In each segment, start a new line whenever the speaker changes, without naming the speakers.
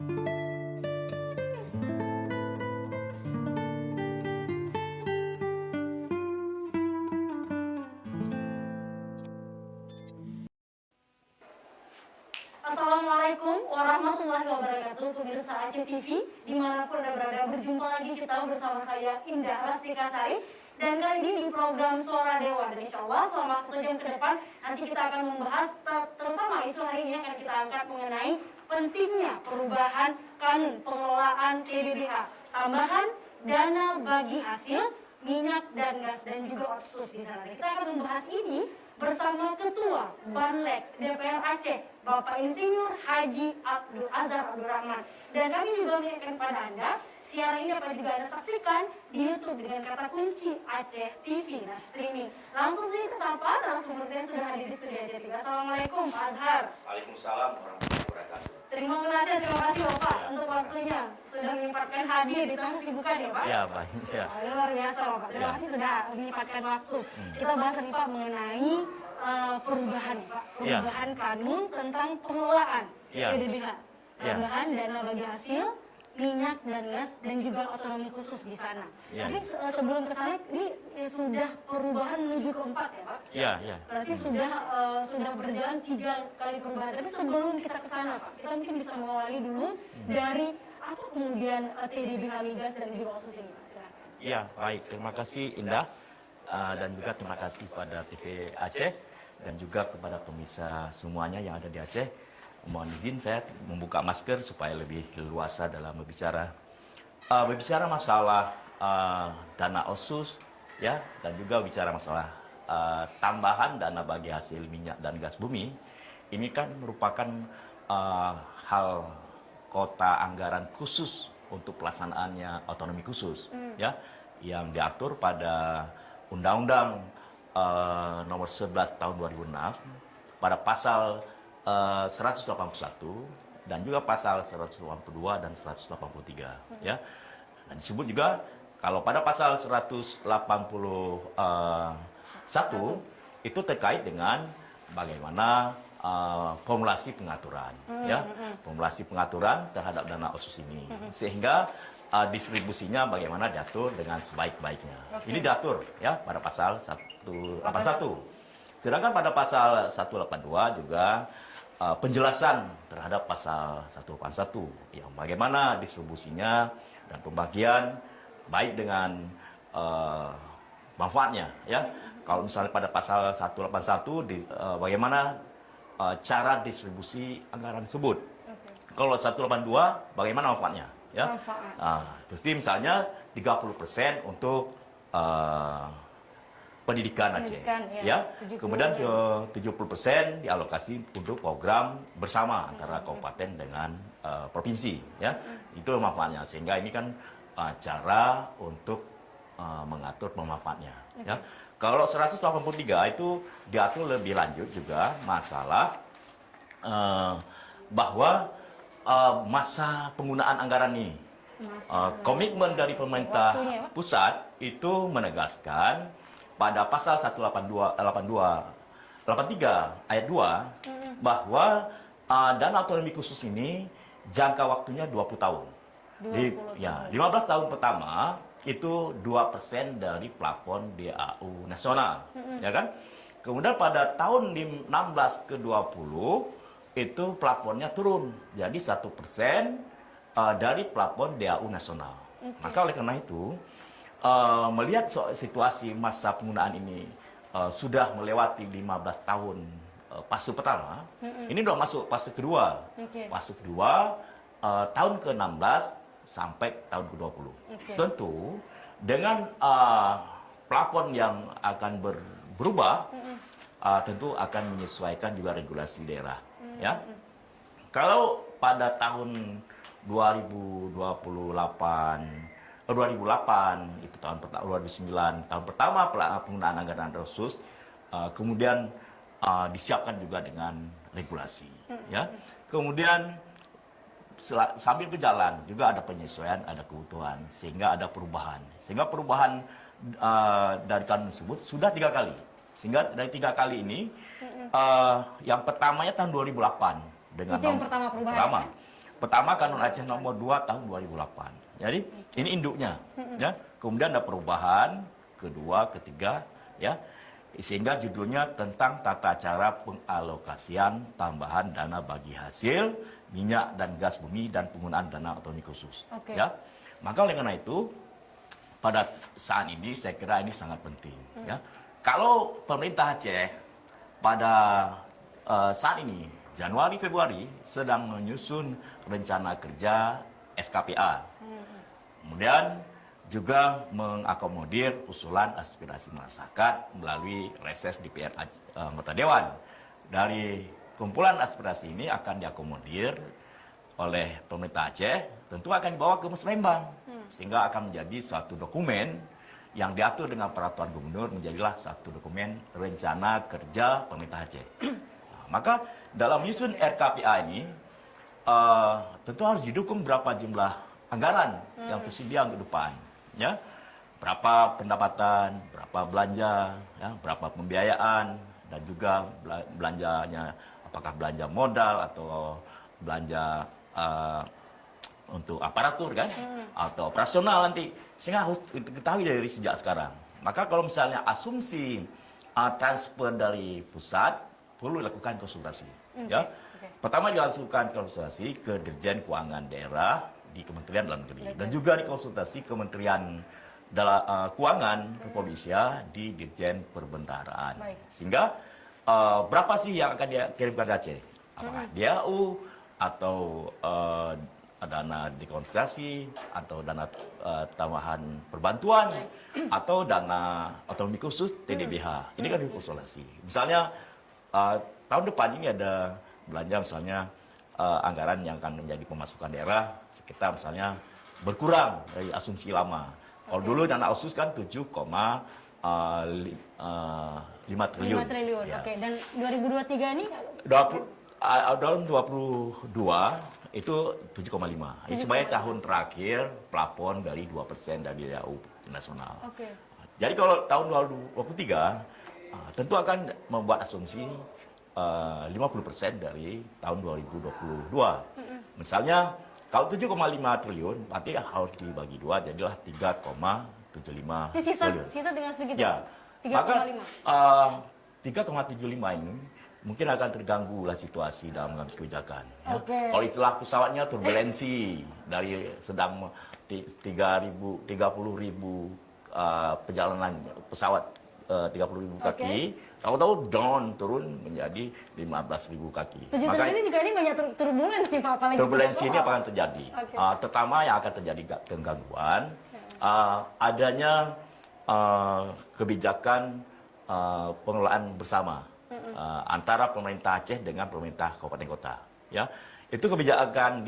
Assalamualaikum warahmatullahi wabarakatuh, pemirsa Aceh TV dimanapun Anda berada. Berjumpa lagi kita bersama saya Indah Rastika Sari, dan kali ini di program Suara Dewa. Dan insya Allah selama 1 jam ke depan nanti kita akan membahas terutama isu hari ini akan kita angkat mengenai pentingnya perubahan kanun pengelolaan TBBH, tambahan dana bagi hasil minyak dan gas dan juga otsus di sana. Dan kita akan membahas ini bersama Ketua Banlek DPR Aceh, Bapak Insinyur Haji Abdul Azhar Abdul Rahman. Dan kami juga mengingatkan pada Anda, siaran ini dapat juga Anda saksikan di YouTube dengan kata kunci Aceh TV dan streaming. Langsung sih ke sapa narasumber yang sudah hadir di studio Aceh TV. Assalamualaikum Pak Azhar.
Waalaikumsalam warahmatullahi wabarakatuh.
Terima kasih Bapak untuk waktunya sudah menyempatkan hadir di tengah kesibukan ya Pak.
Ya baik. Ya.
Luar biasa Bapak. Terima kasih sudah menyempatkan waktu. Kita bahas nih Pak mengenai perubahan Pak, perubahan kanun tentang pengelolaan TBBH, tambahan dana bagi hasil minyak dan gas dan juga otonomi khusus di sana. Tapi sebelum ke sana ini sudah perubahan menuju ke 4 ya Pak?
Iya.
Berarti sudah berjalan 3 kali perubahan. Tapi sebelum kita ke sana Pak, kita mungkin bisa mengawali dulu dari apa kemudian TBBH migas dan juga otsus ini Pak. Silakan.
Iya, baik. Terima kasih Indah. Dan juga terima kasih pada TV Aceh dan juga kepada pemirsa semuanya yang ada di Aceh. Mohon izin saya membuka masker supaya lebih leluasa dalam berbicara. Berbicara masalah dana otsus ya, dan juga bicara masalah tambahan dana bagi hasil minyak dan gas bumi. Ini kan merupakan hal kota anggaran khusus untuk pelaksanaannya otonomi khusus ya, yang diatur pada Undang-Undang nomor 11 tahun 2006 pada pasal 181 dan juga pasal 182 dan 183 ya. Dan disebut juga kalau pada pasal 181 itu terkait dengan bagaimana formulasi pengaturan ya, formulasi pengaturan terhadap dana otsus ini sehingga distribusinya bagaimana diatur dengan sebaik-baiknya. Ini diatur ya pada pasal 181. Sedangkan pada pasal 182 juga penjelasan terhadap pasal 181 yang bagaimana distribusinya dan pembagian baik dengan manfaatnya ya. Kalau misalnya pada pasal 181 bagaimana cara distribusi anggaran tersebut. Kalau 182 bagaimana manfaatnya ya. Jadi misalnya 30% untuk pendidikan Aceh, ya. Kemudian 70% dialokasi untuk program bersama antara kabupaten dengan provinsi, ya. Itu manfaatnya. Sehingga ini kan cara untuk mengatur pemanfaatnya, ya. Kalau 183 itu diatur lebih lanjut juga masalah bahwa masa penggunaan anggaran ini, komitmen dari pemerintah pusat itu menegaskan pada pasal 183 ayat 2 bahwa dana otonomi khusus ini jangka waktunya 20 tahun. 15 tahun pertama itu 2% dari plafon DAU nasional, ya kan? Kemudian pada tahun 16 ke 20 itu plafonnya turun jadi 1% dari plafon DAU nasional. Maka oleh karena itu melihat situasi masa penggunaan ini sudah melewati 15 tahun fase pertama, ini sudah masuk fase kedua. Fase kedua tahun ke-16 sampai tahun ke-20. Tentu dengan plafon yang akan berubah, tentu akan menyesuaikan juga regulasi daerah. Ya, kalau pada tahun 2008 itu tahun pertama, 2009 tahun pertama penggunaan anggaran khusus, kemudian disiapkan juga dengan regulasi, ya. Kemudian sambil berjalan juga ada penyesuaian, ada kebutuhan, sehingga ada perubahan. Sehingga perubahan dari kanun tersebut sudah 3 kali. Sehingga dari 3 kali ini, yang pertamanya tahun 2008 dengan
itu yang pertama perubahan.
Pertama Kanun Aceh nomor 2 tahun 2008. Jadi ini induknya, ya. Kemudian ada perubahan kedua, ketiga, ya. Sehingga judulnya tentang tata cara pengalokasian tambahan dana bagi hasil minyak dan gas bumi dan penggunaan dana otonomi khusus. Ya, maka oleh karena itu pada saat ini saya kira ini sangat penting. Ya, kalau pemerintah Aceh pada saat ini Januari Februari sedang menyusun rencana kerja SKPA, kemudian juga mengakomodir usulan aspirasi masyarakat melalui reses DPR anggota Dewan. Dari kumpulan aspirasi ini akan diakomodir oleh pemerintah Aceh, tentu akan dibawa ke Musrembang, sehingga akan menjadi suatu dokumen yang diatur dengan peraturan gubernur, menjadilah satu dokumen rencana kerja pemerintah Aceh. Nah, maka dalam menyusun RKPA ini tentu harus didukung berapa jumlah anggaran yang tersedia untuk depan. Ya, berapa pendapatan, berapa belanja, ya, berapa pembiayaan, dan juga belanjanya, apakah belanja modal atau belanja untuk aparatur kan, atau operasional nanti, sehingga harus diketahui dari sejak sekarang. Maka kalau misalnya asumsi transfer dari pusat, perlu dilakukan konsultasi. Ya, pertama dilakukan konsultasi ke Dirjen Keuangan Daerah di Kementerian Dalam Negeri dan juga dikonsultasi Kementerian Keuangan Republik Indonesia di Dirjen Perbendaharaan. Sehingga berapa sih yang akan dikirimkan ke Aceh? Apakah DAU atau dana dekonstruksi atau dana tambahan perbantuan atau dana otonomi khusus TDBH? Ini kan dikonsultasi. Misalnya tahun depan ini ada belanja misalnya anggaran yang akan menjadi pemasukan daerah sekitar misalnya berkurang dari asumsi lama. Kalau dulu dana otsus kan 7,5 triliun.
5 triliun.
Ya.
Oke, dan 2023 ini
dalam 22 itu 7,5. Ini sebagai tahun terakhir plafon dari 2% dari DAU nasional. Jadi kalau tahun 2023 tentu akan membuat asumsi 50% dari tahun 2022. Misalnya kalau 7,5 triliun berarti harus dibagi dua, jadilah 3,75 triliun.
Sisa dengan segitu.
Ya.
3,5.
Maka 3,75 ini mungkin akan terganggu lah situasi dalam mengambil kebijakan. Ya. Kalau istilah pesawatnya turbulensi dari sedang 30.000 perjalanan pesawat 30.000 kaki, tahu-tahu down turun menjadi 15.000 kaki.
7 triliun ini juga ini banyak turbulensi Pak, apalagi
turbulensi ini apa yang terjadi? Terutama yang akan terjadi kegangguan adanya kebijakan pengelolaan bersama antara pemerintah Aceh dengan pemerintah kabupaten kota. Ya, itu kebijakan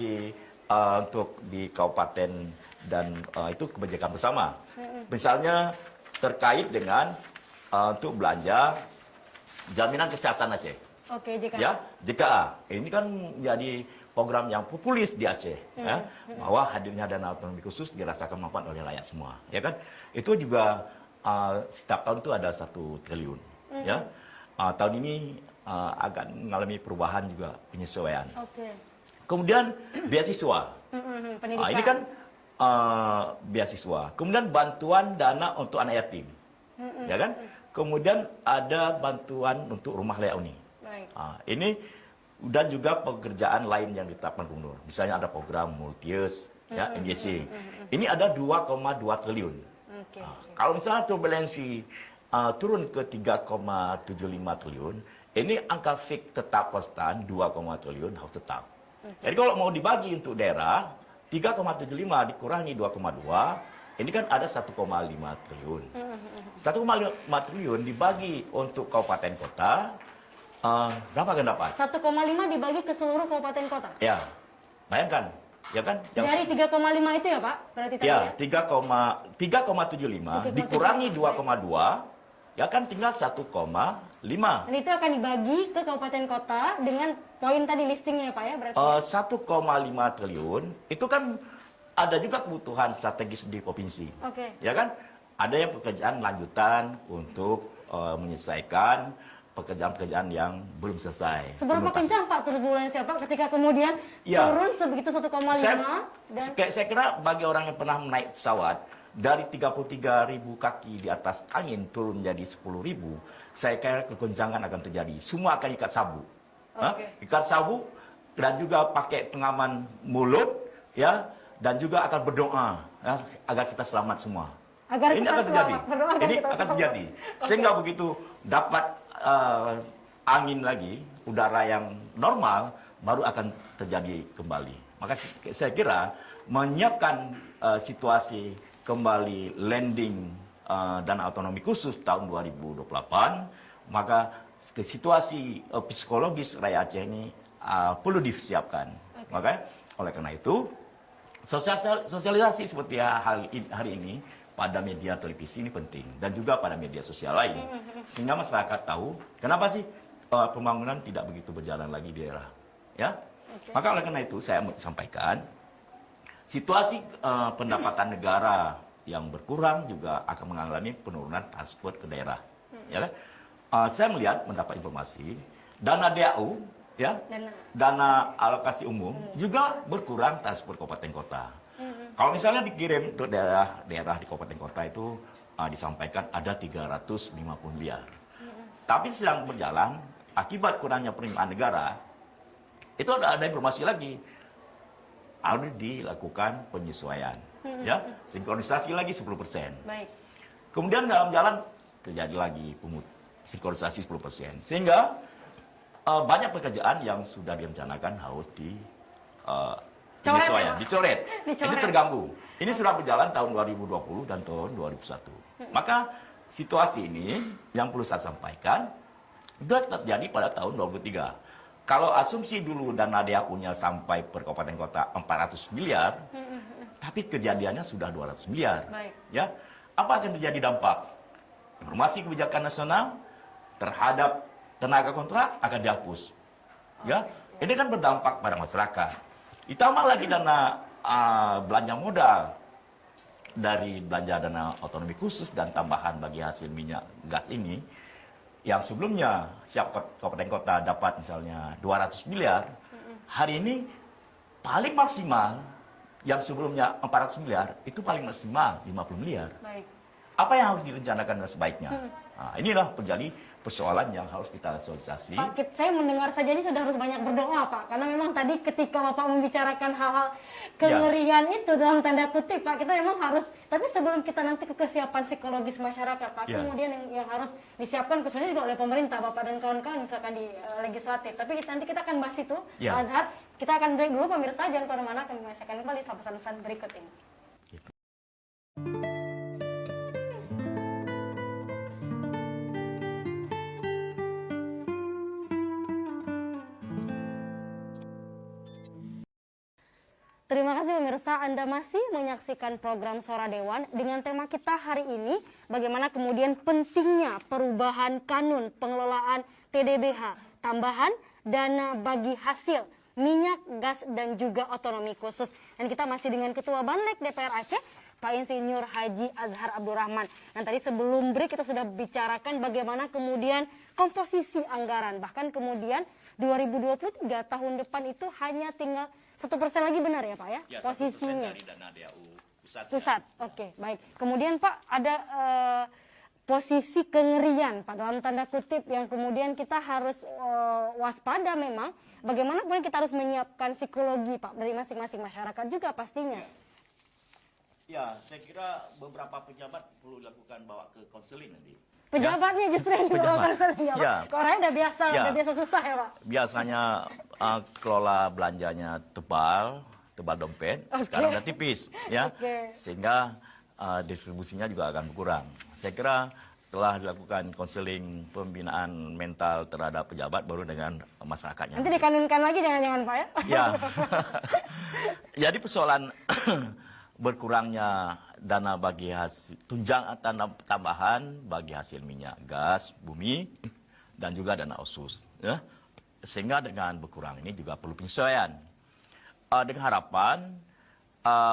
untuk di kabupaten dan itu kebijakan bersama. Misalnya terkait dengan untuk belanja jaminan kesehatan Aceh.
JKA.
Ya, JKA. Ini kan menjadi program yang populis di Aceh, ya, bahwa hadirnya dana otonomi khusus dirasakan manfaat oleh rakyat semua, ya kan? Itu juga setiap tahun itu ada 1 triliun, ya. Tahun ini akan mengalami perubahan juga penyesuaian. Kemudian beasiswa. Ini kan beasiswa. Kemudian bantuan dana untuk anak yatim, ya kan? Kemudian ada bantuan untuk rumah layak huni. Ini dan juga pekerjaan lain yang ditetapkan gubernur. Misalnya ada program Multius, ya, MJC. Ini ada 2,2 triliun. Kalau misalnya turbulensi turun ke 3,75 triliun, ini angka fix tetap konstan 2, triliun harus tetap. Jadi kalau mau dibagi untuk daerah, 3,75 dikurangi 2,2, ini kan ada 1,5 triliun. 1,5 triliun dibagi untuk kabupaten kota, berapa akan dapat?
1,5 dibagi ke seluruh kabupaten kota?
Ya, bayangkan. Ya kan?
Dari 3,5 itu ya Pak? Berarti tadi
ya, 3,75 dikurangi 2,2, ya kan tinggal 1,5.
Dan itu akan dibagi ke kabupaten kota dengan poin tadi listingnya ya Pak ya? Berarti
1,5 triliun, itu kan ada juga kebutuhan strategis di provinsi. Ya kan? Ada yang pekerjaan lanjutan untuk menyelesaikan pekerjaan-pekerjaan yang belum selesai.
Seberapa kencang Pak turbulensi Pak ketika kemudian turun sebegitu 1,5
saya kira bagi orang yang pernah naik pesawat dari 33.000 kaki di atas angin turun jadi 10.000, saya kira kegoncangan akan terjadi. Semua akan ikat sabuk. Ikat sabuk dan juga pakai pengaman mulut ya, dan juga akan berdoa ya, agar kita selamat semua. Ini akan terjadi. Ini akan terjadi. Sehingga begitu dapat angin lagi, udara yang normal, baru akan terjadi kembali. Maka saya kira menyiapkan situasi kembali landing dan otonomi khusus tahun 2028, maka situasi psikologis rakyat Aceh ini perlu disiapkan. Maka oleh karena itu sosialisasi seperti hari ini pada media televisi ini penting, dan juga pada media sosial lain, sehingga masyarakat tahu kenapa sih pembangunan tidak begitu berjalan lagi di daerah, ya. Maka oleh karena itu saya sampaikan situasi pendapatan negara yang berkurang juga akan mengalami penurunan transport ke daerah, ya kan? Saya mendapat informasi dana DAU, ya, dana alokasi umum juga berkurang transport kabupaten kota. Kalau misalnya dikirim ke daerah di kabupaten kota itu disampaikan ada 350 miliar. Tapi sedang berjalan, akibat kurangnya penerimaan negara, itu ada informasi lagi. Harus dilakukan penyesuaian. Ya, sinkronisasi lagi 10%.
Baik.
Kemudian dalam jalan terjadi lagi sinkronisasi 10%. Sehingga banyak pekerjaan yang sudah direncanakan harus penyesuaian, dicoret. Ini terganggu. Ini sudah berjalan tahun 2020 dan tahun 2021. Maka situasi ini yang perlu saya sampaikan sudah terjadi pada tahun 2023. Kalau asumsi dulu dana DAU-nya sampai per kabupaten kota 400 miliar, tapi kejadiannya sudah 200 miliar.
Baik.
Ya, apa akan terjadi dampak? Informasi kebijakan nasional terhadap tenaga kontrak akan dihapus. Ya, ini kan berdampak pada masyarakat. Ditambah lagi dana belanja modal dari belanja dana otonomi khusus dan tambahan bagi hasil minyak gas ini, yang sebelumnya setiap kabupaten kota dapat misalnya 200 miliar, hari ini paling maksimal yang sebelumnya 400 miliar, itu paling maksimal 50 miliar.
Baik.
Apa yang harus direncanakan sebaiknya? Nah, inilah menjadi persoalan yang harus kita sosialisasi.
Pak, saya mendengar saja ini sudah harus banyak berdoa, Pak. Karena memang tadi ketika Bapak membicarakan hal-hal kengerian itu dalam tanda kutip, Pak, kita memang harus, tapi sebelum kita nanti ke kesiapan psikologis masyarakat, Pak, kemudian yang harus disiapkan khususnya juga oleh pemerintah, Bapak dan kawan-kawan misalkan di legislatif. Tapi nanti kita akan bahas itu, Pak Azhar. Kita akan break dulu, pemirsa, jangan kemana-mana, kami masih akan kembali setelah pesan-pesan berikut ini. Terima kasih pemirsa, Anda masih menyaksikan program Suara Dewan dengan tema kita hari ini, bagaimana kemudian pentingnya perubahan kanun pengelolaan TDBH, tambahan dana bagi hasil minyak, gas, dan juga otonomi khusus. Dan kita masih dengan Ketua Banlek DPR Aceh, Pak Insinyur Haji Azhar Abdurrahman. Dan tadi sebelum break kita sudah bicarakan bagaimana kemudian komposisi anggaran, bahkan kemudian 2023 tahun depan itu hanya tinggal 1% lagi, benar ya Pak ya? Ya, posisinya dari dana DAU pusat. Oke, baik. Kemudian Pak ada posisi kengerian Pak dalam tanda kutip yang kemudian kita harus waspada memang. Bagaimana kemudian kita harus menyiapkan psikologi Pak dari masing-masing masyarakat juga pastinya. Ya, saya kira beberapa pejabat perlu dilakukan bawa ke konseling nanti. Pejabatnya justru yang dibawa konseling ya Pak? Orangnya udah biasa susah ya Pak? Biasanya kelola belanjanya tebal dompet, sekarang udah tipis ya, sehingga distribusinya juga akan berkurang. Saya kira setelah dilakukan konseling pembinaan mental terhadap pejabat baru dengan masyarakatnya. Nanti dikanunkan lagi jangan-jangan Pak ya? Ya. Jadi persoalan berkurangnya dana bagi hasil dana tambahan bagi hasil minyak gas bumi dan juga dana otsus, ya. Sehingga dengan berkurang ini juga perlu penyesuaian dengan harapan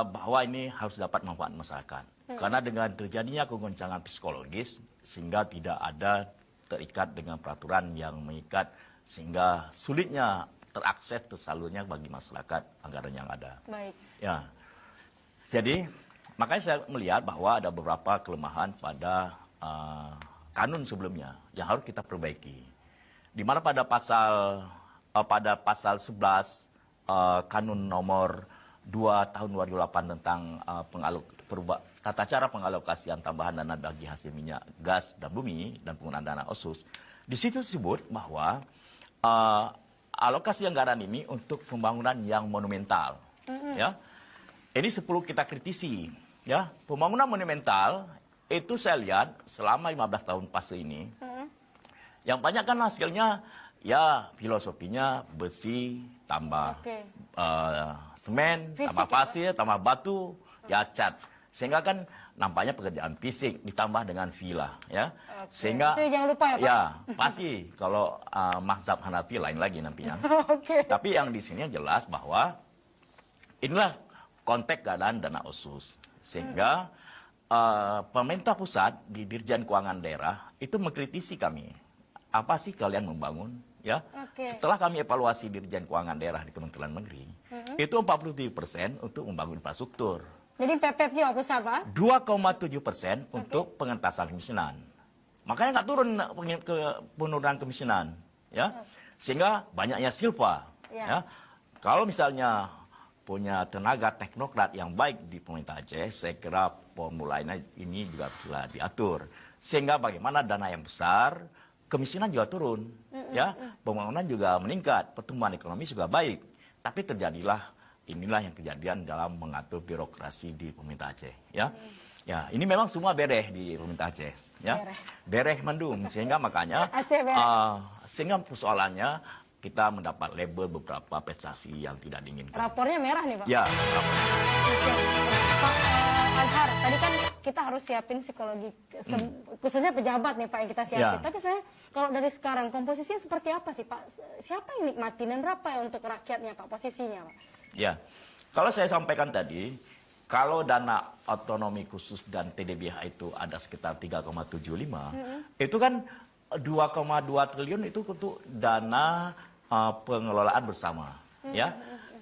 bahwa ini harus dapat manfaat masyarakat. Karena dengan terjadinya kegoncangan psikologis sehingga tidak ada
terikat dengan peraturan yang mengikat sehingga sulitnya terakses tersalurnya bagi masyarakat anggaran yang ada.
Baik.
Ya. Jadi makanya saya melihat bahwa ada beberapa kelemahan pada kanun sebelumnya yang harus kita perbaiki. Di mana pada pasal 11 kanun nomor 2 tahun 2008 tentang tata cara pengalokasian tambahan dana bagi hasil minyak, gas, dan bumi dan penggunaan dana otsus. Di situ disebut bahwa alokasi anggaran ini untuk pembangunan yang monumental. Ya, ini perlu kita kritisi. Ya, pembangunan monumental itu saya lihat selama 15 tahun fase ini, yang banyak kan hasilnya ya filosofinya besi tambah semen, tambah pasir, tambah batu, ya cat. Sehingga kan nampaknya pekerjaan fisik ditambah dengan villa, ya. Sehingga
itu jangan lupa ya, Pak.
Ya, pasti kalau mazhab Hanafi lain lagi nantinya. Tapi yang di sini jelas bahwa inilah konteks keadaan dana otsus. Sehingga pemerintah pusat di Dirjen Keuangan Daerah itu mengkritisi kami. Apa sih kalian membangun? Ya, setelah kami evaluasi Dirjen Keuangan Daerah di Kementerian Negeri, itu 47% untuk membangun infrastruktur.
Jadi PPP juga besar, Pak?
2,7% untuk pengentasan kemiskinan. Makanya nggak turun ke penurunan kemiskinan, ya. Sehingga banyaknya silpa. Ya. Kalau misalnya punya tenaga teknokrat yang baik di pemerintah Aceh, saya kira formulanya ini juga sudah diatur. Sehingga bagaimana dana yang besar, kemiskinan juga turun, ya, pembangunan juga meningkat, pertumbuhan ekonomi juga baik. Tapi terjadilah inilah yang kejadian dalam mengatur birokrasi di pemerintah Aceh, ya. Ya, ini memang semua bereh di pemerintah Aceh, ya. Bereh mendung, sehingga makanya sehingga persoalannya kita mendapat label beberapa prestasi yang tidak diinginkan.
Rapornya merah nih, Pak.
Ya.
Pak Azhar, tadi kan kita harus siapin psikologi, khususnya pejabat nih Pak yang kita siapin. Tapi saya kalau dari sekarang komposisinya seperti apa sih Pak? Siapa yang nikmatin dan berapa ya untuk rakyatnya Pak posisinya Pak?
Ya, kalau saya sampaikan tadi, kalau dana otonomi khusus dan TDBH itu ada sekitar 3,75, itu kan 2,2 triliun itu untuk dana pengelolaan bersama, ya.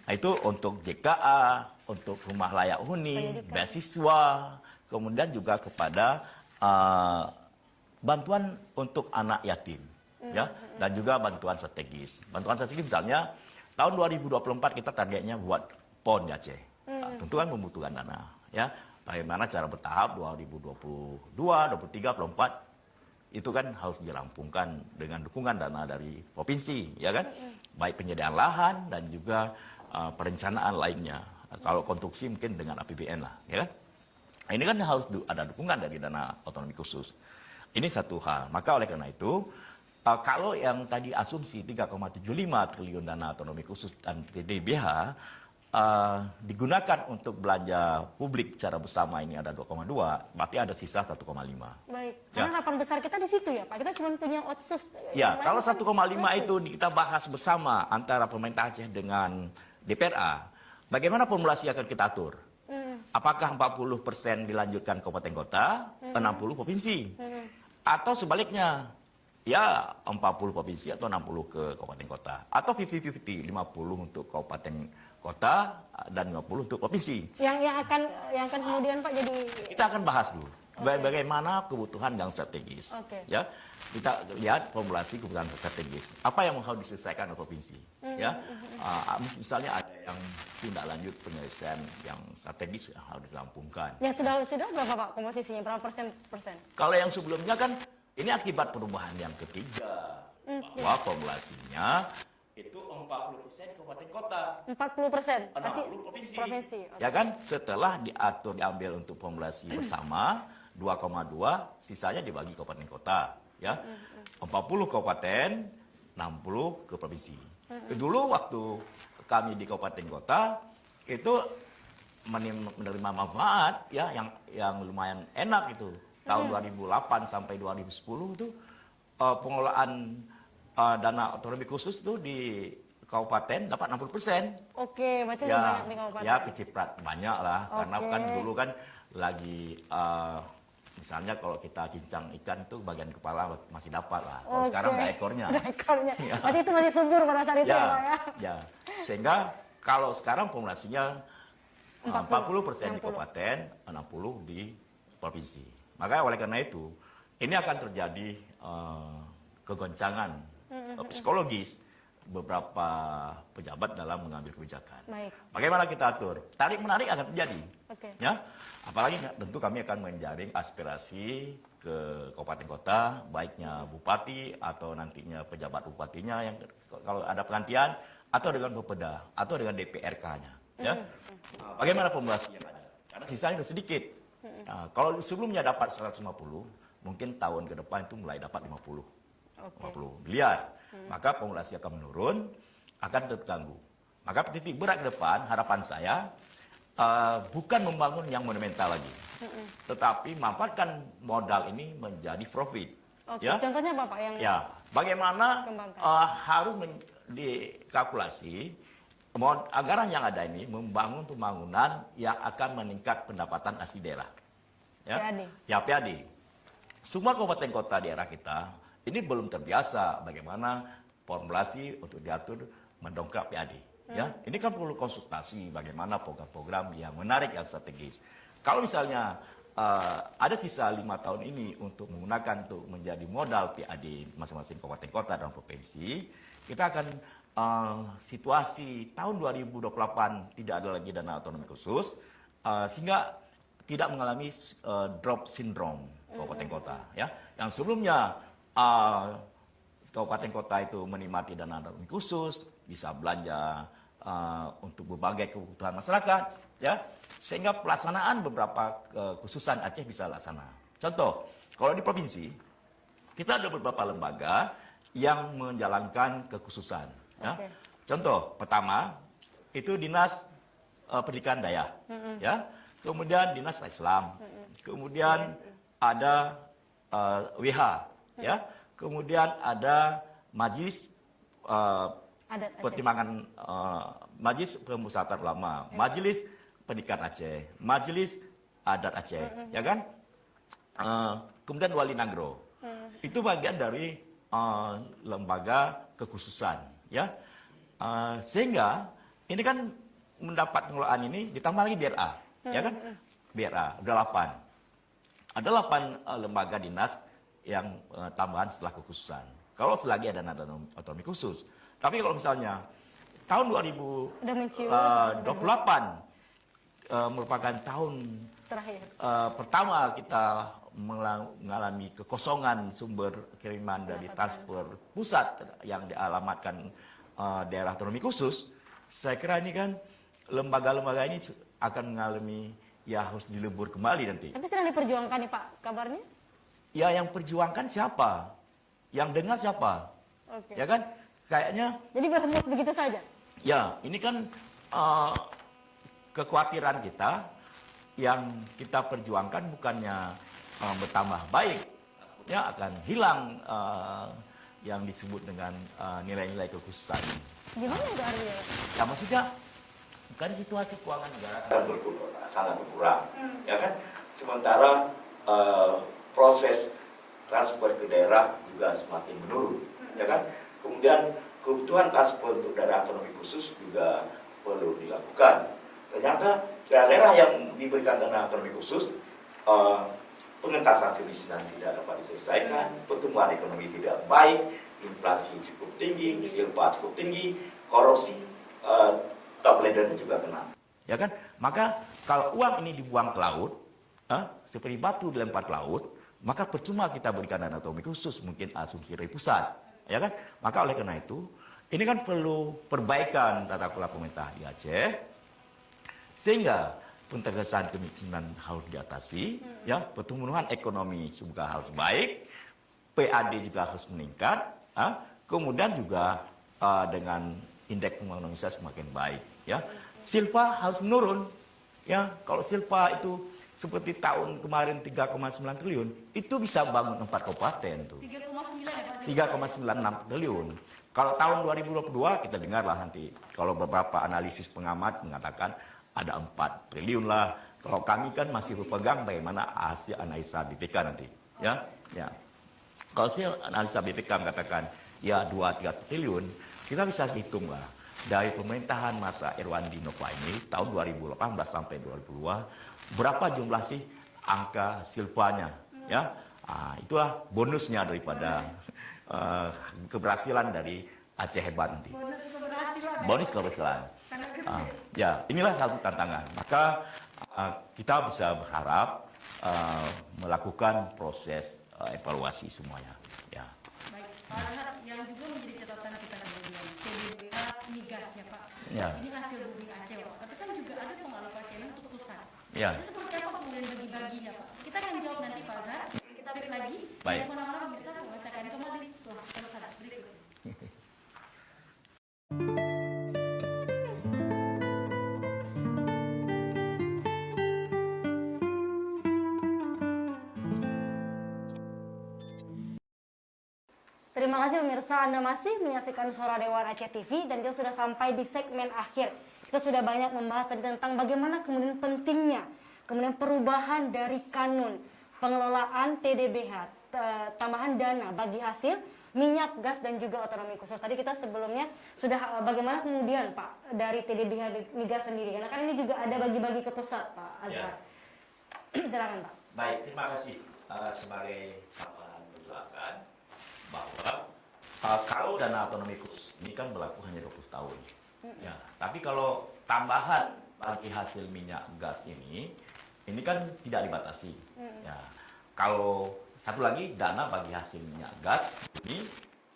Itu untuk JKA, untuk rumah layak huni, beasiswa, kemudian juga kepada bantuan untuk anak yatim, ya, dan juga bantuan strategis. Bantuan strategis misalnya tahun 2024 kita targetnya buat PON di Aceh. Tentu kan membutuhkan dana, ya. Bagaimana cara bertahap 2022, 2023, 2024 itu kan harus dirampungkan dengan dukungan dana dari provinsi, ya kan? Baik penyediaan lahan dan juga perencanaan lainnya. Kalau konstruksi mungkin dengan APBN lah, ya kan? Ini kan harus ada dukungan dari dana otonomi khusus. Ini satu hal. Maka oleh karena itu, kalau yang tadi asumsi 3,75 triliun dana otonomi khusus dan TDBH digunakan untuk belanja publik secara bersama ini ada 2,2, berarti ada sisa 1,5.
Baik, karena harapan besar kita di situ ya Pak, kita cuma punya otsus.
Ya, kalau 1,5 itu kita bahas bersama antara pemerintah Aceh dengan DPRA, bagaimana formulasi akan kita atur? Apakah 40% dilanjutkan kabupaten kota, 60 provinsi? Atau sebaliknya, ya 40 provinsi atau 60 ke kabupaten kota? Atau 50-50, 50 untuk kabupaten kota dan 50 untuk provinsi.
Yang akan kemudian Pak jadi
kita akan bahas dulu bagaimana kebutuhan yang strategis. Ya, kita lihat formulasi kebutuhan strategis. Apa yang harus diselesaikan oleh provinsi? Ya, misalnya ada yang tindak lanjut penyelesaian yang strategis yang harus dirampungkan.
Yang sudah berapa Pak komposisinya? Berapa persen?
Kalau yang sebelumnya kan ini akibat perubahan yang ketiga bahwa formulasinya itu 40% kabupaten kota.
40%?
60
provinsi.
Ya kan, setelah diambil untuk formulasi bersama 2,2, sisanya dibagi kabupaten kota, ya. 40 kabupaten, 60 ke provinsi. Dulu waktu kami di kabupaten kota itu menerima manfaat ya yang lumayan enak itu. Tahun 2008 sampai 2010 itu pengelolaan dana otonomi khusus itu di kabupaten dapat 60%.
Oke, macam
ya,
banyak di kabupaten.
Ya, keciprat banyak lah. Karena kan dulu kan lagi Misalnya kalau kita cincang ikan itu bagian kepala masih dapat lah. Kalau sekarang nggak ekornya.
Ada ekornya.
Ya.
Berarti itu masih subur pada saat itu ya, Pak ya?
Ya. Sehingga kalau sekarang populasinya 40% di kabupaten, 60 di provinsi. Maka oleh karena itu, ini akan terjadi kegoncangan psikologis beberapa pejabat dalam mengambil kebijakan.
Baik.
Bagaimana kita atur? Tarik-menarik akan terjadi.
Oke.
Ya, apalagi tentu kami akan menjaring aspirasi ke kabupaten kota, baiknya bupati atau nantinya pejabat bupatinya yang kalau ada pelantikan atau dengan Bapeda atau dengan DPRK-nya. Ya, bagaimana populasi yang ada? Karena sisanya sudah sedikit. Nah, kalau sebelumnya dapat 150, mungkin tahun ke depan itu mulai dapat 50 miliar. Maka populasi akan menurun, akan terganggu. Maka titik berat ke depan, harapan saya bukan membangun yang monumental lagi, tetapi manfaatkan modal ini menjadi profit.
Oke,
Ya,
contohnya apa Pak yang
ya, bagaimana
kembangkan?
harus dikalkulasi anggaran yang ada ini membangun pembangunan yang akan meningkat pendapatan asli daerah. Ya,
PAD.
Ya, PAD. Semua kabupaten kota daerah kita ini belum terbiasa bagaimana formulasi untuk diatur mendongkrak PAD. Ya, ini kan perlu konsultasi bagaimana program-program yang menarik, yang strategis. Kalau misalnya ada sisa 5 tahun ini untuk menggunakan untuk menjadi modal PAD masing-masing kabupaten kota dan provinsi, kita akan situasi tahun 2028 tidak ada lagi dana otonomi khusus, sehingga tidak mengalami drop syndrome kabupaten kota. Ya, yang sebelumnya kabupaten kota itu menikmati dana otonomi khusus, bisa belanja untuk berbagai kebutuhan masyarakat, ya, sehingga pelaksanaan beberapa kekhususan Aceh bisa laksana. Contoh, kalau di provinsi kita ada beberapa lembaga yang menjalankan kekhususan. Ya.
Oke.
Contoh pertama itu Dinas Pendidikan Daya, ya, kemudian Dinas Islam, kemudian ada WH, ya, kemudian ada Majelis
Adat Aceh.
Pertimbangan Majelis Pemusatan Ulama, Majelis Pendidikan Aceh, Majelis Adat Aceh, ya kan? Kemudian Wali Nagro. Itu bagian dari lembaga kekhususan, ya. Sehingga ini kan mendapat pengelolaan ini ditambah lagi BRA, ya kan? BRA udah 8. Ada 8 lembaga dinas yang tambahan setelah kekhususan. Kalau selagi ada dana otonomi khusus. Tapi kalau misalnya tahun 2028 merupakan tahun
terakhir
pertama kita mengalami kekosongan sumber kiriman dari transfer pusat yang dialamatkan daerah otonomi khusus, saya kira ini kan lembaga-lembaga ini akan mengalami ya harus dilebur kembali nanti.
tapi sedang diperjuangkan nih Pak kabarnya.
Ya yang perjuangkan siapa? Yang dengar siapa?
Oke.
Ya kan? Kayaknya
Jadi berhembus begitu saja.
ya ini kan kekhawatiran kita yang kita perjuangkan bukannya bertambah baik, ya akan hilang yang disebut dengan nilai-nilai kekhususan.
Gimana itu artinya?
Ya maksudnya bukan situasi keuangan negara kan sangat berkurang, ya kan? Sementara proses transfer ke daerah juga semakin menurun, ya kan? Kemudian kebutuhan transfer untuk daerah otonomi khusus juga perlu dilakukan. Ternyata daerah yang diberikan dana otonomi khusus, pengentasan kemiskinan tidak dapat diselesaikan, pertumbuhan ekonomi tidak baik, inflasi cukup tinggi, silpa cukup tinggi, korupsi, top leadernya juga kena. Ya kan? Maka kalau uang ini dibuang ke laut, seperti batu dilempar ke laut, maka percuma kita berikan dana otonomi khusus, mungkin asumsi dari pusat. Ya kan? Maka oleh karena itu, ini kan perlu perbaikan tata kelola pemerintah di Aceh, sehingga pentegasan kemiskinan harus diatasi, ya, pertumbuhan ekonomi juga harus baik, PAD juga harus meningkat, kemudian juga dengan indeks pembangunan Indonesia semakin baik, ya. Silpa harus menurun, ya. Kalau silpa itu seperti tahun kemarin 3,9 triliun, itu bisa bangun 4 kabupaten tuh. 3,96 triliun. Kalau tahun 2022 kita dengarlah nanti kalau beberapa analisis pengamat mengatakan ada 4 triliun lah Kalau kami kan masih berpegang bagaimana hasil analisa BPK nanti, ya. Ya. Kalau hasil analisa BPK mengatakan ya 2-3 triliun, kita bisa hitung lah dari pemerintahan masa Irwandi Nova ini tahun 2018 sampai 2002 berapa jumlah sih angka silpanya, ya. Itulah bonusnya daripada keberhasilan dari Aceh Hebat nanti. Bonus keberhasilan. Ya, inilah satu tantangan. Maka kita bisa berharap melakukan proses evaluasi semuanya. Ya.
Baik, Pak Azhar, yang juga menjadi catatan kita kemudian TDBH migas ya Pak.
Ya.
Ini hasil bumi Aceh Pak. Tapi kan juga ada pengalokasian untuk pusat.
Ya.
Itu seperti apa kemudian bagi-baginya Pak? Kita akan jawab nanti Pak Azhar. Kita break lagi.
Baik.
Dan kemana-mana pemirsa, saya akan kembali setelah pesan berikut.
Terima kasih pemirsa, Anda masih menyaksikan Suara Dewan Aceh TV dan kita sudah sampai di segmen akhir. Kita sudah banyak membahas tadi tentang bagaimana kemudian pentingnya, kemudian perubahan dari kanun pengelolaan TDBH, tambahan dana bagi hasil minyak, gas dan juga otonomi khusus. Tadi kita sebelumnya sudah bagaimana kemudian Pak dari TDBH migas sendiri, karena kan ini juga ada bagi-bagi ke pusat Pak Azhar. Silakan Pak.
Baik, terima kasih sebagai tambahan penjelasan bahwa kalau dana otonomi khusus ini kan berlaku hanya 20 tahun. Ya, tapi kalau tambahan bagi hasil minyak gas ini kan tidak dibatasi. Ya, kalau satu lagi dana bagi hasil minyak gas ini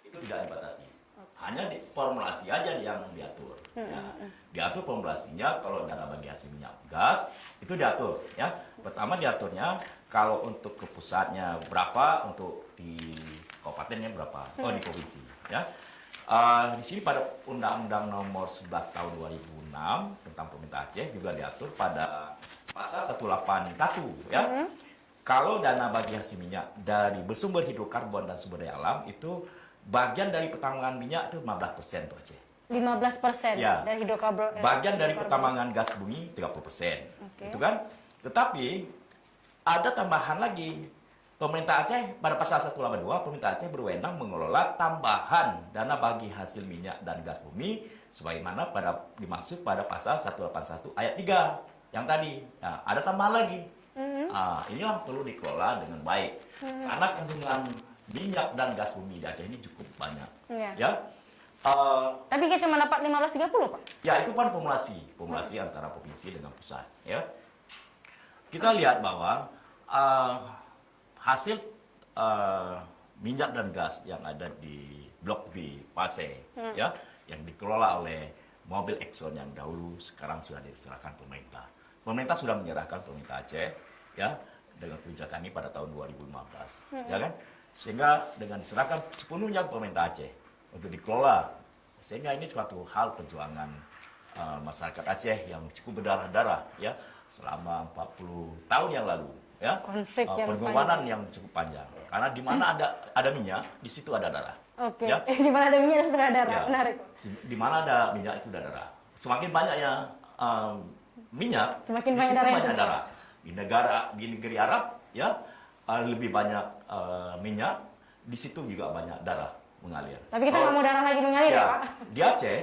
itu tidak dibatasi. Hanya di formulasi aja yang diatur. Ya. Diatur formulasinya kalau dana bagi hasil minyak gas itu diatur. Ya, pertama diaturnya kalau untuk ke pusatnya berapa, untuk di kabupatennya berapa, di provinsi. Ya. Di sini pada Undang-Undang Nomor 11 Tahun 2006 tentang Pemerintah Aceh juga diatur pada pasal 181. Ya. Kalau dana bagi hasil minyak dari bersumber hidrokarbon dan sumber daya alam itu bagian dari pertambangan minyak itu 15% tuh Aceh.
15%
Ya.
dari hidrokarbon.
Bagian dari pertambangan gas bumi 30%. Itu kan. Tetapi ada tambahan lagi. Pemerintah Aceh pada pasal 182 Pemerintah Aceh berwenang mengelola tambahan dana bagi hasil minyak dan gas bumi sebagaimana dimaksud pada pasal 181 ayat 3 yang tadi. Nah, ada tambahan lagi. Inilah perlu dikelola dengan baik. Karena kandungan minyak dan gas bumi di Aceh ini cukup banyak. Ya.
Tapi kita cuma dapat 1530 Pak?
Ya, itu kan formulasi antara provinsi dengan pusat. Ya. Kita lihat bahwa hasil minyak dan gas yang ada di Blok B Pasir, ya, yang dikelola oleh mobil Exxon yang dahulu sekarang sudah diserahkan pemerintah. Pemerintah sudah menyerahkan pemerintah Aceh, ya, dengan kebijakan ini pada tahun 2015, ya kan? Sehingga dengan diserahkan sepenuhnya pemerintah Aceh untuk dikelola, sehingga ini suatu hal perjuangan masyarakat Aceh yang cukup berdarah-darah, ya, selama 40 tahun yang lalu. Ya, pengorbanan yang cukup panjang. Karena di mana ada minyak, di situ ada darah.
Oke.
Ya?
Di mana ada minyak, di situ ada darah.
Ya.
Menarik.
Di mana ada minyak, itu ada darah. Semakin banyaknya minyak,
semakin
di
banyak
situ
darah.
banyak darah. Di negeri Arab, ya, lebih banyak minyak, di situ juga banyak darah mengalir.
Tapi kita nggak mau darah lagi mengalir ya, Pak?
Di Aceh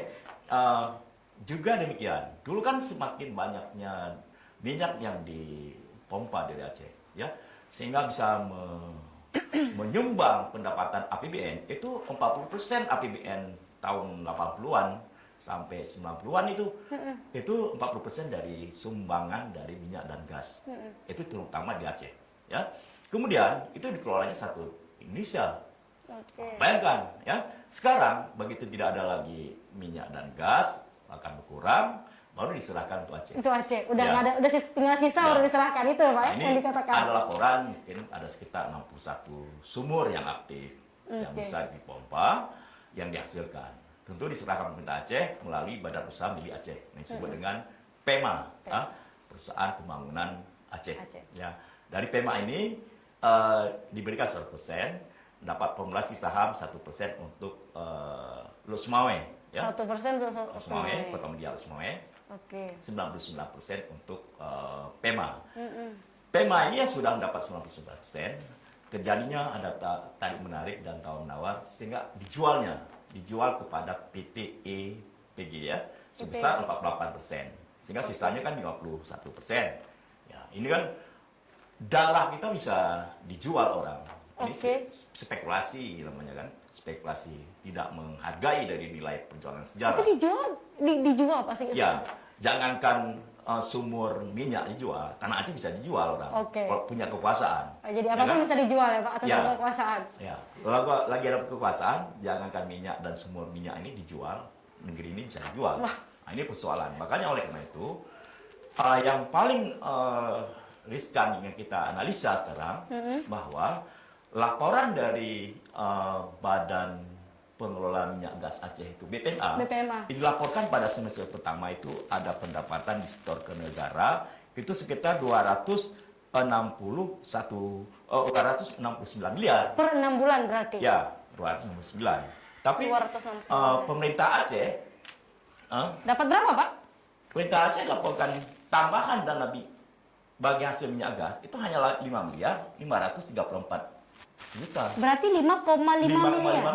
juga demikian. Dulu kan semakin banyaknya minyak yang dipompa dari Aceh, ya, sehingga bisa menyumbang pendapatan APBN itu 40% APBN tahun 80-an sampai 90-an itu 40% dari sumbangan dari minyak dan gas. Itu terutama di Aceh, ya. Kemudian itu dikelolanya satu Indonesia. Bayangkan, ya, sekarang begitu tidak ada lagi minyak dan gas akan berkurang, baru diserahkan untuk Aceh.
Itu Aceh, udah
Ya.
nggak ada, udah tinggal sisa
Ya.
baru diserahkan itu Pak,
Ini
yang dikatakan.
ada laporan mungkin ada sekitar 61 sumur yang aktif yang bisa dipompa, yang dihasilkan. Tentu diserahkan pemerintah Aceh melalui Badan Usaha Milik Aceh, yang disebut dengan PEMA, Perusahaan Pembangunan Aceh. Ya, dari PEMA ini diberikan 100%, dapat formulasi saham 1% untuk Lusmawe, ya.
1%
Lusmawe, Kota Media Lusmawe.
Oke.
99% untuk PEMA. PEMA ini yang sudah mendapat 99%, terjadinya ada tarik menarik dan tawar menawar sehingga dijual kepada PT EPG ya sebesar 48%, sehingga sisanya kan 51%. Ya, ini kan darah kita bisa dijual orang. Ini spekulasi namanya kan, spekulasi, tidak menghargai dari nilai perjuangan sejarah.
Itu dijual pasti.
Ya, jangankan sumur minyak dijual, tanah Aceh bisa dijual orang. Kalau punya kekuasaan.
Jadi apapun bisa dijual ya Pak, atas nama kekuasaan.
Ya, lagi ada kekuasaan, jangankan minyak dan sumur minyak ini dijual, negeri ini bisa dijual. Nah, ini persoalan. Makanya oleh karena itu, yang paling riskan yang kita analisa sekarang, bahwa laporan dari Badan Pengelola Minyak Gas Aceh itu BPMA. Dilaporkan pada semester pertama itu ada pendapatan di setor ke negara itu sekitar 269 miliar.
Per 6 bulan berarti?
Ya, 269. Tapi
269.
Pemerintah Aceh
dapat berapa Pak?
Pemerintah Aceh laporkan tambahan dana bagi hasil minyak gas itu hanya 5 miliar 534 juta.
Berarti 5,5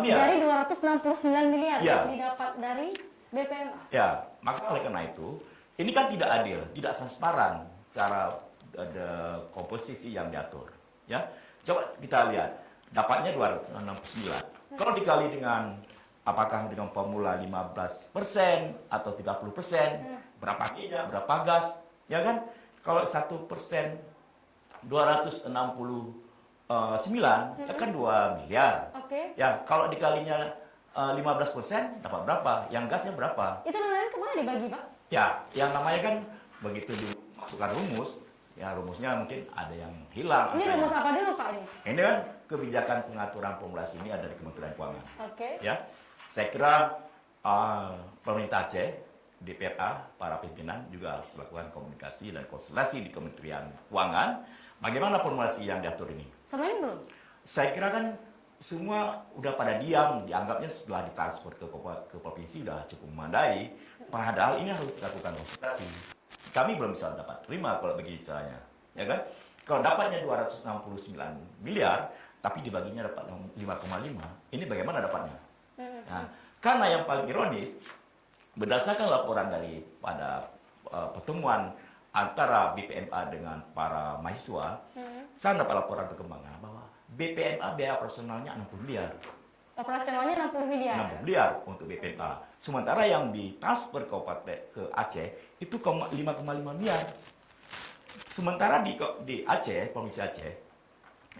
miliar dari 269 miliar
yang
didapat dari BPMA.
Ya, maka oleh karena itu, ini kan tidak adil, tidak transparan cara ada komposisi yang diatur. Ya, coba kita lihat, dapatnya 269. Kalau dikali dengan apakah dengan formula 15% atau 30%, berapa minyak, berapa gas, ya kan? Kalau 1% 269 kan 2 miliar. Ya, kalau dikalinya 15% dapat berapa? Yang gasnya berapa?
Itu namanya kemana dibagi, Pak?
Ya, yang namanya kan begitu dimasukkan rumus, ya rumusnya mungkin ada yang hilang.
Ini rumus apa dulu, Pak?
Ini kan kebijakan pengaturan formulasi ini ada di Kementerian Keuangan.
Oke.
Ya, saya kira pemerintah Aceh, DPRA, para pimpinan juga harus melakukan komunikasi dan konsultasi di Kementerian Keuangan. Bagaimana formulasi yang diatur ini?
Sebenarnya belum.
Saya kira kan semua udah pada diam, dianggapnya setelah ditransfer ke provinsi udah cukup memadai. Padahal ini harus dilakukan konsultasi. Kami belum bisa dapat terima kalau begini caranya, ya kan? Kalau dapatnya 269 miliar, tapi dibaginya dapat 5,5, ini bagaimana dapatnya? Nah, karena yang paling ironis, berdasarkan laporan daripada pertemuan antara BPMA dengan para mahasiswa, saya dapat laporan perkembangan bahwa BPMA biaya operasionalnya 60 miliar.
Operasionalnya 60 miliar?
60 miliar untuk BPMA. Sementara yang ditransfer ke Aceh itu 5,5 miliar. Sementara di Aceh, Provinsi Aceh,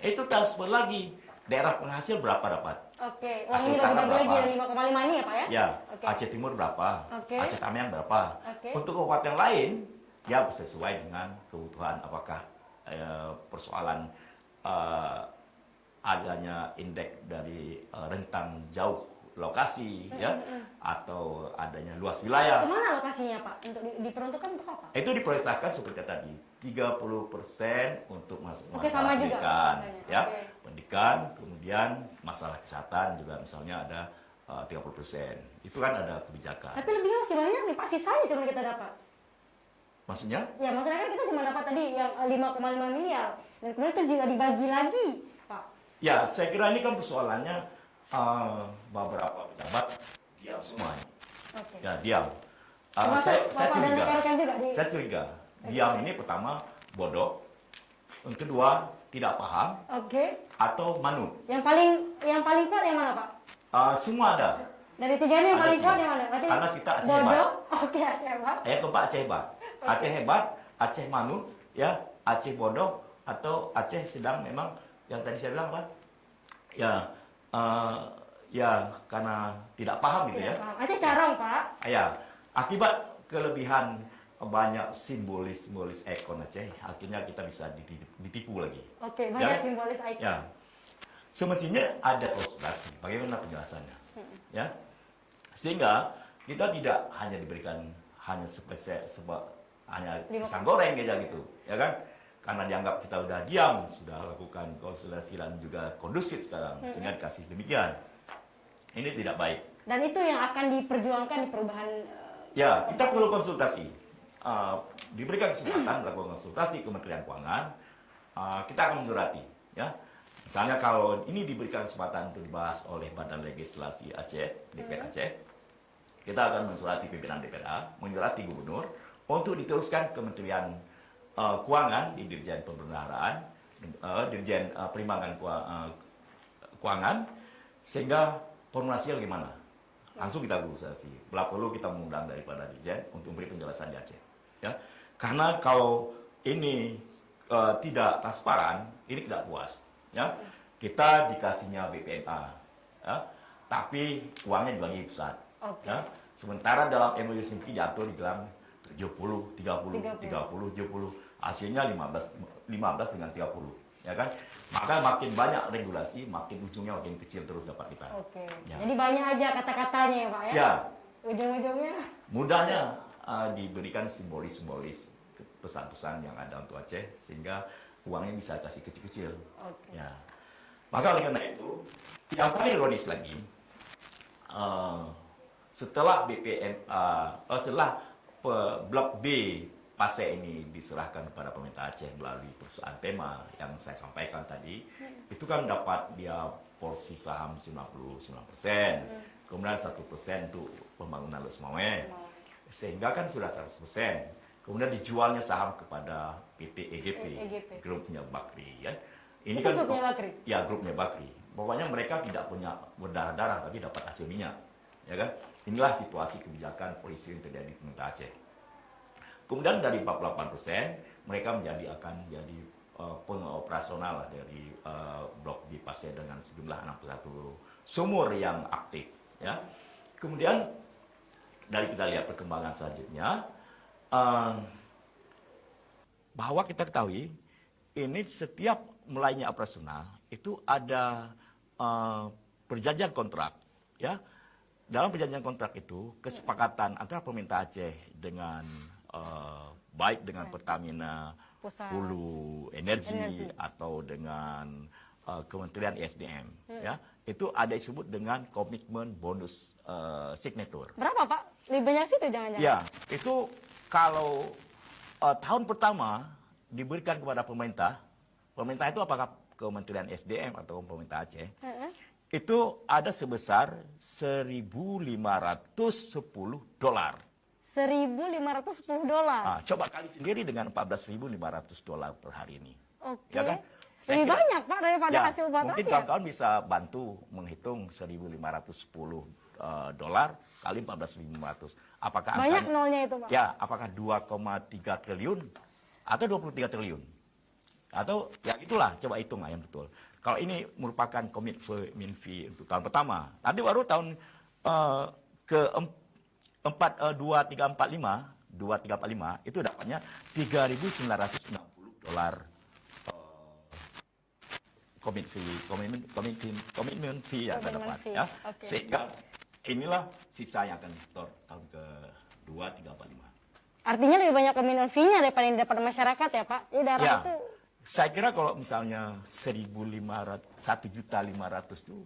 itu transfer lagi. Daerah penghasil berapa dapat?
Oke, uang ini dibagi lagi dari 5,5 ini ya Pak ya?
Ya, Aceh Timur berapa? Aceh Tamiang berapa? Untuk kabupaten lain, ya sesuai dengan kebutuhan apakah persoalan adanya indeks dari rentang jauh lokasi ya atau adanya luas wilayah.
Kemana lokasinya Pak? Untuk diperuntukkan untuk apa?
Itu diprioritaskan seperti tadi 30% untuk masalah
sama
pendidikan,
juga,
ya pendidikan, kemudian masalah kesehatan juga misalnya ada 30%. Itu kan ada kebijakan.
Tapi lebih masih banyak nih Pak, sisanya cuma kita dapat.
Maksudnya?
Ya maksudnya kan kita cuma dapat tadi yang 5,5 miliar dan kemudian itu juga dibagi lagi Pak.
Ya, saya kira ini kan persoalannya beberapa pejabat diam semua. Ya, diam. Saya curiga. Diam ini pertama bodoh, yang kedua tidak paham, atau manut.
Yang paling kuat yang mana Pak?
Semua ada.
Dari tiga ini yang paling kuat yang mana? Berarti
karena kita Aceh hebat.
Bodoh, Aceh hebat.
Yang keempat Aceh hebat. Aceh hebat, Aceh manut, ya, Aceh bodoh, atau Aceh sedang memang yang tadi saya bilang Pak. Ya karena tidak paham gitu ya.
Aceh carong Pak.
Ya, akibat kelebihan banyak simbolis ikon Aceh, akhirnya kita bisa ditipu lagi.
Oke, banyak simbolis ikon.
Ya, semestinya ada konsultasi. Bagaimana penjelasannya? Ya, sehingga kita tidak hanya diberikan hanya hanya pisang goreng aja gitu, ya kan? Karena dianggap kita udah diam, sudah lakukan konsultasi dan juga kondusif sekarang, sehingga dikasih demikian. Ini tidak baik.
Dan itu yang akan diperjuangkan di perubahan.
Ya, kita perlu konsultasi. diberikan kesempatan melakukan konsultasi Kementerian Keuangan, kita akan menyurati, ya. Misalnya kalau ini diberikan kesempatan untuk dibahas oleh Badan Legislasi Aceh, DPR Aceh, kita akan mensurati pimpinan DPRA, menyurati gubernur untuk diteruskan Kementerian Keuangan di Dirjen Pembendaharaan, Dirjen Perimbangan Keuangan, sehingga formulasinya bagaimana. Langsung kita konsultasi. Bila perlu kita mengundang daripada Dirjen untuk memberi penjelasan di Aceh. Ya. Karena kalau ini tidak transparan, ini tidak puas. Ya. Kita dikasihnya BPNA, ya, tapi uangnya dibagi pusat.
Okay.
Ya. Sementara dalam MOU sendiri diatur dibilang 70, 30, 30, 70. Hasilnya 15 dengan 30. Ya kan? Maka makin banyak regulasi, makin ujungnya makin kecil terus dapat kita.
Oke.
Ya.
Jadi banyak aja kata-katanya ya Pak ya?
Ya.
Ujung-ujungnya?
Mudahnya diberikan simbolis-simbolis pesan-pesan yang ada untuk Aceh sehingga uangnya bisa kasih kecil-kecil.
Oke.
Ya. Maka oleh karena itu, yang paling ironis lagi, setelah setelah Blok B Pasir ini diserahkan kepada pemerintah Aceh melalui perusahaan Tema yang saya sampaikan tadi, itu kan dapat dia porsi saham 99%, kemudian 1% untuk pembangunan Lok Semawe, sehingga kan sudah 100%. Kemudian dijualnya saham kepada PT EGP, grupnya Bakri. Ya. Ini kan
grupnya Bakri?
Ya, grupnya Bakri. Pokoknya mereka tidak punya berdarah-darah, tapi dapat hasil minyak. Ya kan? Inilah situasi kebijakan polisi yang terjadi di pemerintah Aceh. Kemudian dari 48%, mereka akan menjadi pengoperasional dari Blok B Pasir dengan sejumlah 61 sumur yang aktif. Ya. Kemudian dari kita lihat perkembangan selanjutnya, bahwa kita ketahui ini setiap mulainya operasional itu ada perjanjian kontrak, ya. Dalam perjanjian kontrak itu kesepakatan antara pemerintah Aceh dengan baik dengan Pertamina, Hulu Energi atau dengan Kementerian ESDM, ya, itu ada disebut dengan komitmen bonus signature.
Berapa Pak? Lebih banyak sih itu jangan-jangan?
Ya, itu kalau tahun pertama diberikan kepada pemerintah itu apakah Kementerian SDM atau pemerintah Aceh, itu ada sebesar $1.510.
$1.510.
Coba kali sendiri dengan $14.500 per hari ini.
Oke.
Ya kan?
Lebih banyak Pak daripada
Ya,
hasil buatan.
mungkin kawan-kawan bisa bantu menghitung $1.510 kali 14.500. Apakah
banyak
angkanya,
nolnya itu Pak?
Ya, apakah 2,3 triliun atau 23 triliun? Atau ya itulah, coba hitung yang betul. Kalau ini merupakan komitmen fee untuk tahun pertama. Nanti baru tahun ke-2345 itu dapatnya $3.960 komitmen fee yang akan dapat, ya.
Okay.
Sehingga inilah sisa yang akan disetor tahun ke-2345.
Artinya lebih banyak komitmen fee-nya daripada yang didapat masyarakat ya Pak? Di daerah
Ya,
itu.
saya kira kalau misalnya 1.500 itu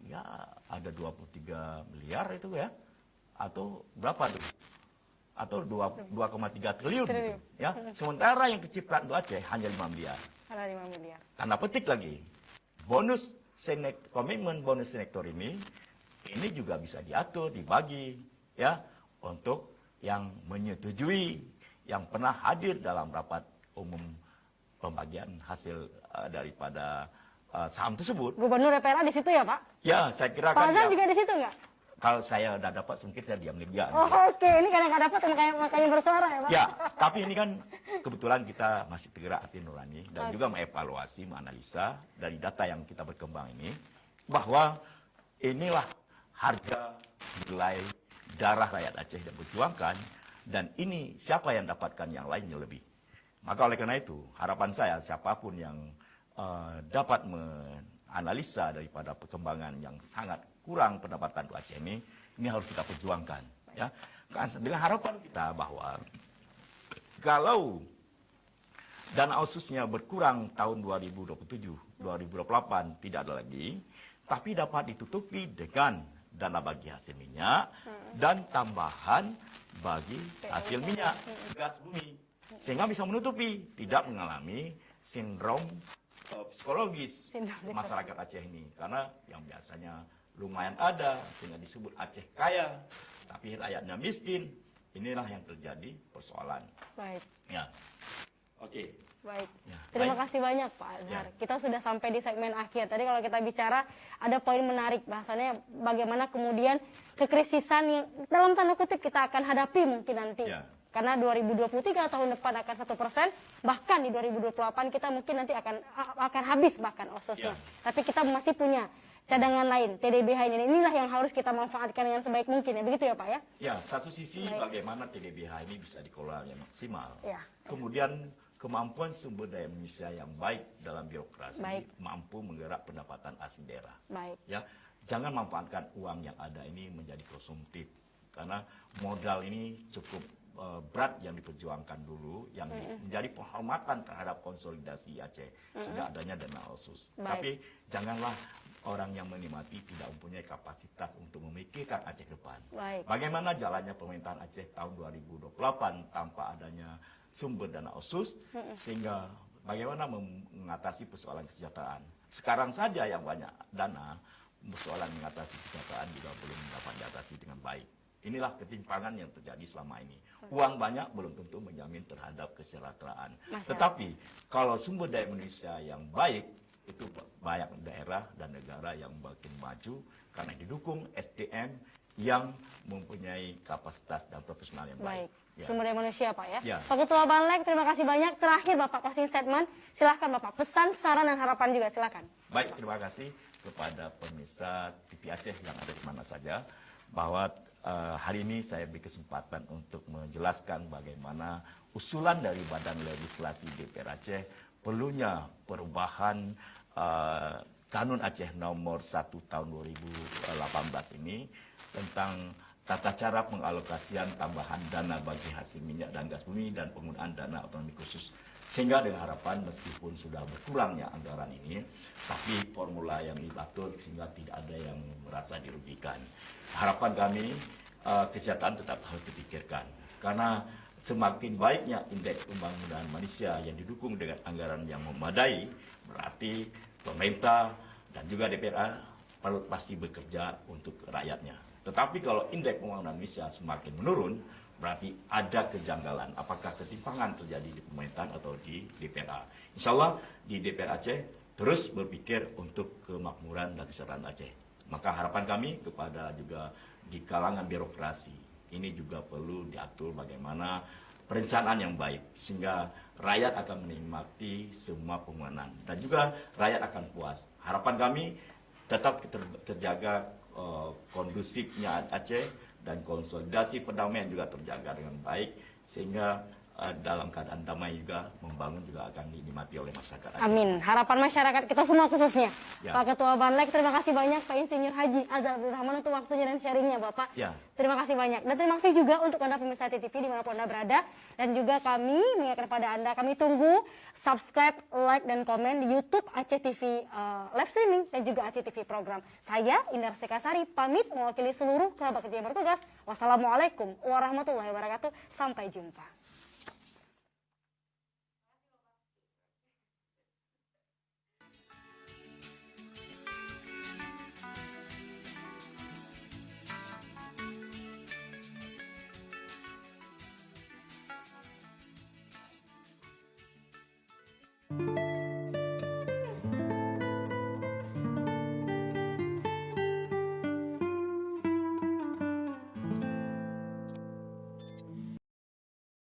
ya ada 23 miliar itu ya, atau berapa tuh? Atau 2,3 triliun gitu, ya. Sementara yang kecipratan untuk Aceh hanya 5 miliar.
Ada 5 miliar.
Tanda petik lagi, komitmen bonus sektor ini juga bisa diatur, dibagi, ya, untuk yang menyetujui, yang pernah hadir dalam rapat umum pembagian hasil daripada saham tersebut.
Gubernur DPRA di situ ya Pak?
Ya, saya kira
Pak
kan
Azam
ya,
juga di situ nggak?
kalau saya udah dapat mungkin saya diam dia.
Oh, oke. Ini kadang nggak dapat makanya bersuara ya Pak?
Ya, tapi ini kan kebetulan kita masih tergerak hati nurani dan juga mengevaluasi, menganalisa dari data yang kita berkembang ini, bahwa inilah harga nilai darah rakyat Aceh yang berjuangkan, dan ini siapa yang dapatkan yang lainnya lebih. Maka oleh karena itu, harapan saya siapapun yang dapat menganalisa daripada perkembangan yang sangat kurang pendapatan untuk Aceh ini harus kita perjuangkan. Ya. Dengan harapan kita bahwa kalau dana otsusnya berkurang tahun 2027, 2028 tidak ada lagi, tapi dapat ditutupi dengan dana bagi hasil minyak, dan tambahan bagi hasil minyak gas bumi. Sehingga bisa menutupi, tidak mengalami sindrom psikologis masyarakat Aceh ini. Karena yang biasanya lumayan ada, sehingga disebut Aceh kaya, tapi rakyatnya miskin. Inilah yang terjadi persoalan.
Baik.
Ya, oke.
Baik.
Ya,
Terima
baik.
kasih banyak Pak Azhar.
Ya.
Kita sudah sampai di segmen akhir. Tadi kalau kita bicara ada poin menarik bahasanya bagaimana kemudian kekrisisan yang dalam tanda kutip kita akan hadapi mungkin nanti.
Ya.
Karena 2023 tahun depan akan 1%, bahkan di 2028 kita mungkin nanti akan habis bahkan OSOSnya.
Ya.
Tapi kita masih punya cadangan lain, TDBH ini. Inilah yang harus kita manfaatkan dengan sebaik mungkin ya. Begitu ya Pak ya?
Ya, satu sisi
Baik.
bagaimana TDBH ini bisa dikelola yang maksimal.
Ya.
Kemudian kemampuan sumber daya manusia yang baik dalam birokrasi,
Baik.
mampu menggerak pendapatan asing daerah.
Baik.
Ya, jangan manfaatkan uang yang ada ini menjadi konsumtif, karena modal ini cukup berat yang diperjuangkan dulu, yang menjadi penghormatan terhadap konsolidasi Aceh sehingga adanya dana OSUS.
Baik.
Tapi janganlah orang yang menikmati tidak mempunyai kapasitas untuk memikirkan Aceh ke depan.
Baik.
Bagaimana jalannya pemerintahan Aceh tahun 2028 tanpa adanya sumber dana OSUS, sehingga bagaimana mengatasi persoalan kesejahteraan. Sekarang saja yang banyak dana, persoalan mengatasi kesejahteraan juga belum dapat diatasi dengan baik. Inilah ketimpangan yang terjadi selama ini. Uang banyak belum tentu menjamin terhadap kesejahteraan. Tetapi kalau sumber daya manusia yang baik, itu banyak daerah dan negara yang makin maju karena didukung SDM yang mempunyai kapasitas dan profesional yang baik. Ya.
Sumber daya manusia Pak ya.
Ya.
Pak Ketua Banlek, terima kasih banyak. Terakhir Bapak closing statement, silahkan Bapak. Pesan, saran, dan harapan juga silahkan.
Baik, terima kasih kepada pemirsa TV Aceh yang ada di mana saja, bahwa hari ini saya beri kesempatan untuk menjelaskan bagaimana usulan dari Badan Legislasi DPR Aceh perlunya perubahan Kanun Aceh nomor 1 tahun 2018 ini tentang tata cara pengalokasian tambahan dana bagi hasil minyak dan gas bumi dan penggunaan dana otonomi khusus. Sehingga dengan harapan meskipun sudah berkurangnya anggaran ini, tapi formula yang diatur sehingga tidak ada yang merasa dirugikan. Harapan kami kesejahteraan tetap harus dipikirkan. Karena semakin baiknya indeks pembangunan manusia yang didukung dengan anggaran yang memadai, berarti pemerintah dan juga DPR pasti bekerja untuk rakyatnya. Tetapi kalau indeks pembangunan manusia semakin menurun, berarti ada kejanggalan. Apakah ketimpangan terjadi di pemerintahan atau di DPR? Insya Allah di DPR Aceh terus berpikir untuk kemakmuran dan kesejahteraan Aceh. Maka harapan kami kepada juga di kalangan birokrasi, ini juga perlu diatur bagaimana perencanaan yang baik sehingga rakyat akan menikmati semua pembangunan dan juga rakyat akan puas. Harapan kami tetap terjaga kondusifnya Aceh dan konsolidasi perdamaian juga terjaga dengan baik sehingga dalam keadaan damai juga membangun juga akan dinikmati oleh masyarakat Aceh.
Amin. Harapan masyarakat kita semua khususnya.
Ya.
Pak Ketua Banlek, terima kasih banyak Pak Insinyur Haji Azhar Abdul Rahman untuk waktunya dan sharingnya Bapak.
Ya.
Terima kasih banyak. Dan terima kasih juga untuk Anda pemirsa TV dimanapun Anda berada. Dan juga kami mengingatkan kepada Anda, kami tunggu subscribe, like, dan komen di YouTube Aceh TV live streaming dan juga Aceh TV program. Saya Indar Sekasari pamit mewakili seluruh kerabat kerja yang bertugas. Wassalamualaikum warahmatullahi wabarakatuh. Sampai jumpa.